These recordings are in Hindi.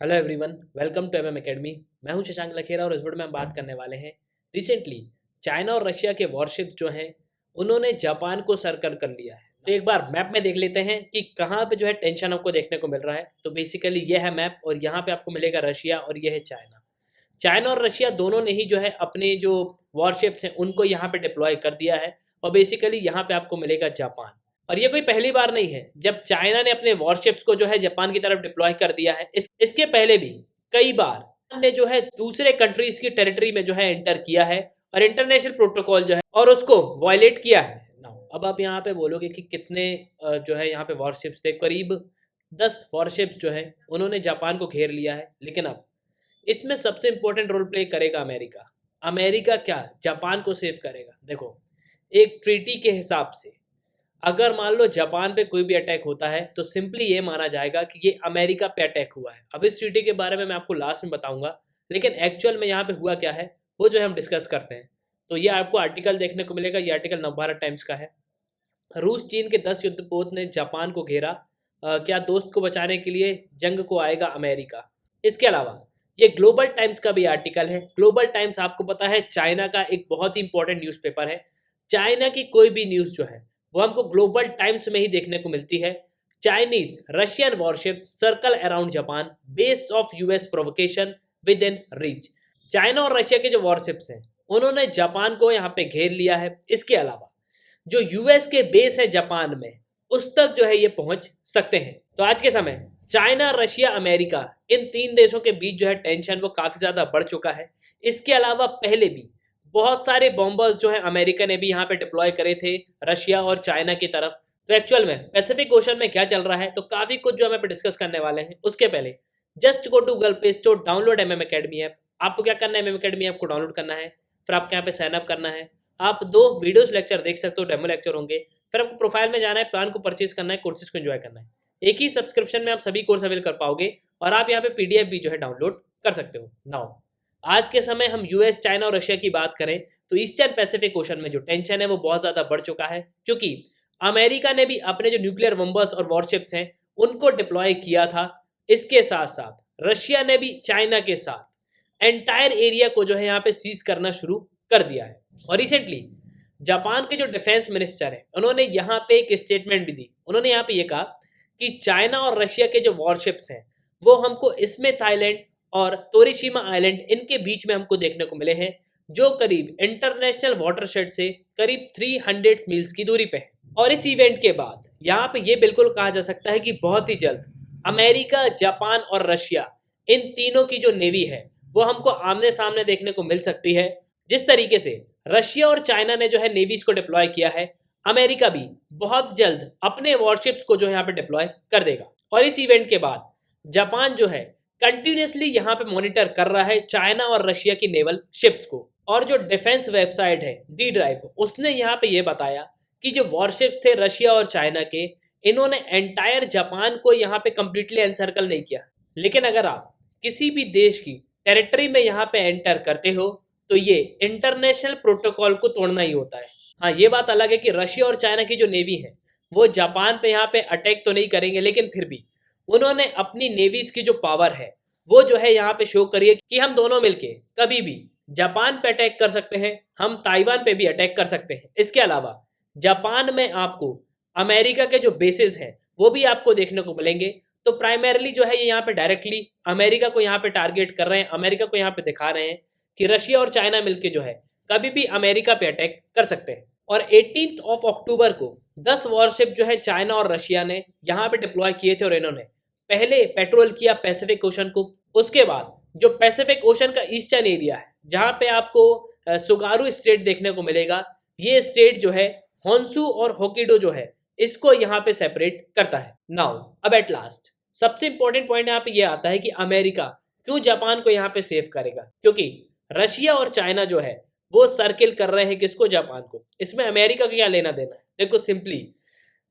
Hello everyone, welcome to academy. मैं हूं शशांक लखेरा और इस वीडियो में हम बात करने वाले हैं रिसेंटली चाइना और रशिया के वॉरशिप्स जो हैं उन्होंने जापान को सरकल कर लिया है। तो एक बार मैप में देख लेते हैं कि कहाँ पे जो है टेंशन आपको देखने को मिल रहा है। तो बेसिकली ये है मैप और यहाँ पे आपको मिलेगा रशिया और ये है चाइना। चाइना और रशिया दोनों ने ही जो है अपने जो वॉरशिप्स हैं उनको यहाँ पे डिप्लॉय कर दिया है और बेसिकली यहाँ पे आपको मिलेगा जापान। और ये कोई पहली बार नहीं है जब चाइना ने अपने वॉरशिप्स को जो है जापान की तरफ डिप्लॉय कर दिया है। इसके पहले भी कई बार ने जो है दूसरे कंट्रीज की टेरिटरी में जो है एंटर किया है और इंटरनेशनल प्रोटोकॉल जो है और उसको वायलेट किया है। अब आप यहाँ पे बोलोगे कि कितने जो है यहाँ पे वॉरशिप्स थे। करीब 10 वॉरशिप्स जो है उन्होंने जापान को घेर लिया है। लेकिन अब इसमें सबसे इंपॉर्टेंट रोल प्ले करेगा अमेरिका। अमेरिका क्या जापान को सेव करेगा? देखो, एक ट्रीटी के हिसाब से अगर मान लो जापान पे कोई भी अटैक होता है तो सिंपली ये माना जाएगा कि ये अमेरिका पे अटैक हुआ है। अब इस ट्रीटी के बारे में मैं आपको लास्ट में बताऊंगा, लेकिन एक्चुअल में यहाँ पे हुआ क्या है वो जो है हम डिस्कस करते हैं। तो ये आपको आर्टिकल देखने को मिलेगा। ये आर्टिकल नवभारत टाइम्स का है। रूस चीन के 10 युद्धपोत ने जापान को घेरा। क्या दोस्त को बचाने के लिए जंग को आएगा अमेरिका। इसके अलावा ये ग्लोबल टाइम्स का भी आर्टिकल है। ग्लोबल टाइम्स आपको पता है चाइना का एक बहुत ही इंपॉर्टेंट न्यूज़पेपर है। चाइना की कोई भी न्यूज़ जो है वो हमको ग्लोबल टाइम्स में ही देखने को मिलती है। Chinese Russian warships circle around Japan based of US provocation with in reach. China और रशिया के जो वॉरशिप्स हैं उन्होंने जापान को यहाँ पे घेर लिया है। इसके अलावा जो यूएस के बेस है जापान में उस तक जो है ये पहुंच सकते हैं। तो आज के समय चाइना, रशिया, अमेरिका इन तीन देशों के बीच जो है टेंशन वो काफी ज्यादा बढ़ चुका है। इसके अलावा पहले भी बहुत सारे बॉम्बर्स जो है अमेरिका ने भी यहाँ पे डिप्लॉय करे थे रशिया और चाइना की तरफ। तो एक्चुअल में पैसिफिक ओशन में क्या चल रहा है तो काफी कुछ जो हम यहाँ पे डिस्कस करने वाले हैं। उसके पहले just go to Google Play Store, download academy app. आपको क्या करना है, एकेडमी ऐप को डाउनलोड करना है, फिर आपको यहाँ पे साइन अप करना है। आप 2 वीडियोस लेक्चर देख सकते हो, डेमो लेक्चर होंगे। फिर आपको प्रोफाइल में जाना है, प्लान को परचेज करना है, कोर्सेज को एंजॉय करना है। एक ही सब्सक्रिप्शन में आप सभी कोर्स अवेल कर पाओगे और आप यहाँ पे पीडीएफ भी जो है डाउनलोड कर सकते हो। नाउ आज के समय हम यूएस, चाइना और रशिया की बात करें तो ईस्टर्न पैसिफिक ओशन में जो टेंशन है वो बहुत ज्यादा बढ़ चुका है, क्योंकि अमेरिका ने भी अपने जो न्यूक्लियर बम्बर्स और वॉरशिप्स हैं उनको डिप्लॉय किया था। इसके साथ साथ रशिया ने भी चाइना के साथ एंटायर एरिया को जो है यहाँ पे सीज करना शुरू कर दिया है। और रिसेंटली जापान के जो डिफेंस मिनिस्टर हैं उन्होंने यहाँ पे एक स्टेटमेंट भी दी। उन्होंने यहाँ पे ये कहा कि चाइना और रशिया के जो वॉरशिप्स हैं वो हमको इसमें थाईलैंड और तोरिशिमा आइलैंड इनके बीच में हमको देखने को मिले हैं, जो करीब इंटरनेशनल वाटरशेड से करीब 300 मील्स की दूरी पे है। और इस इवेंट के बाद यहाँ पे ये बिल्कुल कहा जा सकता है कि बहुत ही जल्द अमेरिका, जापान और रशिया इन तीनों की जो नेवी है वो हमको आमने सामने देखने को मिल सकती है। जिस तरीके से रशिया और चाइना ने जो है नेवीज को डिप्लॉय किया है, अमेरिका भी बहुत जल्द अपने वॉरशिप्स को जो है यहाँ पे डिप्लॉय कर देगा। और इस इवेंट के बाद जापान जो है कंटिन्यूसली यहाँ पे मॉनिटर कर रहा है चाइना और रशिया की नेवल शिप्स को। और जो डिफेंस वेबसाइट है डी ड्राइव, उसने यहाँ पे ये बताया कि जो वॉरशिप्स थे रशिया और चाइना के, इन्होंने एंटायर जापान को यहाँ पे कंप्लीटली एनसर्कल नहीं किया। लेकिन अगर आप किसी भी देश की टेरिटरी में यहाँ पे एंटर करते हो तो ये इंटरनेशनल प्रोटोकॉल को तोड़ना ही होता है। हाँ, ये बात अलग है कि रशिया और चाइना की जो नेवी है वो जापान पे यहाँ पे अटैक तो नहीं करेंगे, लेकिन फिर भी उन्होंने अपनी नेवीज की जो पावर है वो जो है यहाँ पे शो करी है कि हम दोनों मिलके कभी भी जापान पे अटैक कर सकते हैं, हम ताइवान पे भी अटैक कर सकते हैं। इसके अलावा जापान में आपको अमेरिका के जो बेसिस हैं वो भी आपको देखने को मिलेंगे। तो प्राइमरली जो है ये यहाँ पे डायरेक्टली अमेरिका को यहाँ पे टारगेट कर रहे हैं, अमेरिका को यहाँ पे दिखा रहे हैं कि रशिया और चाइना मिलके जो है कभी भी अमेरिका पे अटैक कर सकते हैं। और 18 अक्टूबर को 10 वॉरशिप जो है चाइना और रशिया ने यहाँ पे डिप्लॉय किए थे और इन्होंने पहले पेट्रोल किया पैसिफिक ओशन को। उसके बाद जो पैसिफिक ओशन का ईस्टर्न एरिया है जहाँ पे आपको सुगारू स्टेट देखने को मिलेगा, ये स्टेट जो है होन्सू और होकिडो जो है इसको यहाँ पे सेपरेट करता है। नाउ अब एट लास्ट सबसे इंपॉर्टेंट पॉइंट यहाँ पे ये आता है कि अमेरिका क्यों जापान को यहाँ पे सेव करेगा, क्योंकि रशिया और चाइना जो है वो सर्किल कर रहे हैं किसको, जापान को। इसमें अमेरिका का क्या लेना देना है? देखो सिंपली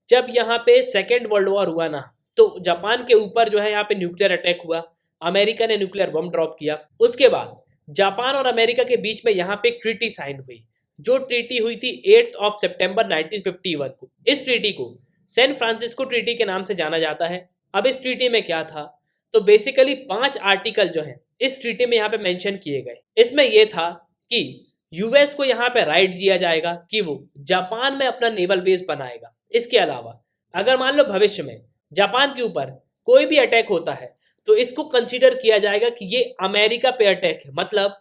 जब यहाँ पे सेकेंड वर्ल्ड वॉर हुआ ना तो जापान के ऊपर जो है यहाँ पे न्यूक्लियर अटैक हुआ, अमेरिका ने न्यूक्लियर बम ड्रॉप किया। उसके बाद जापान और अमेरिका के बीच में यहाँ पे ट्रीटी साइन हुई, जो ट्रीटी हुई थी 8 सितंबर 1951 को। इस ट्रीटी को सैन फ्रांसिस्को ट्रीटी के नाम से जाना जाता है। अब इस ट्रीटी में क्या था, तो बेसिकली 5 आर्टिकल जो है इस ट्रीटी में यहाँ पे मेंशन किए गए। इसमें यह था कि यूएस को यहाँ पे राइट दिया जाएगा कि वो जापान में अपना नेवल बेस बनाएगा। इसके अलावा अगर मान लो भविष्य में जापान के ऊपर कोई भी अटैक होता है तो इसको कंसीडर किया जाएगा कि ये अमेरिका पे अटैक है। मतलब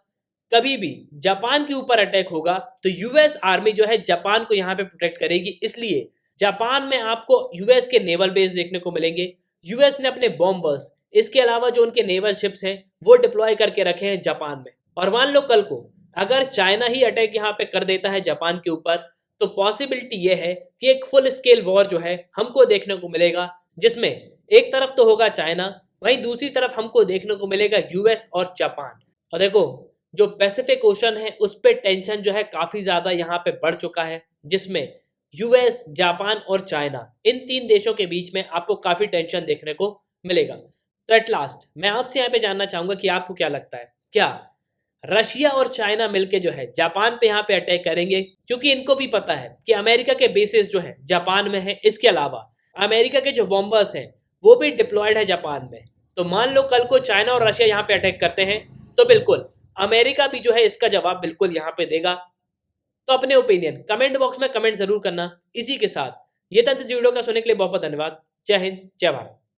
कभी भी जापान के ऊपर अटैक होगा तो यूएस आर्मी जो है जापान को यहाँ पे प्रोटेक्ट करेगी। इसलिए जापान में आपको यूएस के नेवल बेस देखने को मिलेंगे। यूएस ने अपने बॉम्बर्स, इसके अलावा जो उनके नेवल शिप्स हैं वो डिप्लॉय करके रखे हैं जापान में। और मान लो कल को अगर चाइना ही अटैक यहाँ पे कर देता है जापान के ऊपर तो पॉसिबिलिटी ये है कि एक फुल स्केल वॉर जो है हमको देखने को मिलेगा, जिसमें एक तरफ तो होगा चाइना, वहीं दूसरी तरफ हमको देखने को मिलेगा यूएस और जापान। और देखो जो पैसिफिक ओशन है उस पर टेंशन जो है काफी ज्यादा यहाँ पे बढ़ चुका है, जिसमें यूएस, जापान और चाइना, इन 3 देशों के बीच में आपको काफी टेंशन देखने को मिलेगा। तो एट लास्ट मैं आपसे यहाँ पे जानना चाहूंगा कि आपको क्या लगता है, क्या रशिया और चाइना मिलके जो है जापान पे यहाँ पे अटैक करेंगे? क्योंकि इनको भी पता है कि अमेरिका के बेसिस जो है जापान में है, इसके अलावा अमेरिका के जो बॉम्बर्स हैं वो भी डिप्लॉयड है जापान में। तो मान लो कल को चाइना और रशिया यहाँ पे अटैक करते हैं तो बिल्कुल अमेरिका भी जो है इसका जवाब बिल्कुल यहाँ पे देगा। तो अपने ओपिनियन कमेंट बॉक्स में कमेंट जरूर करना। इसी के साथ ये तंत्र वीडियो का सुनने के लिए बहुत बहुत धन्यवाद। जय हिंद, जय भारत।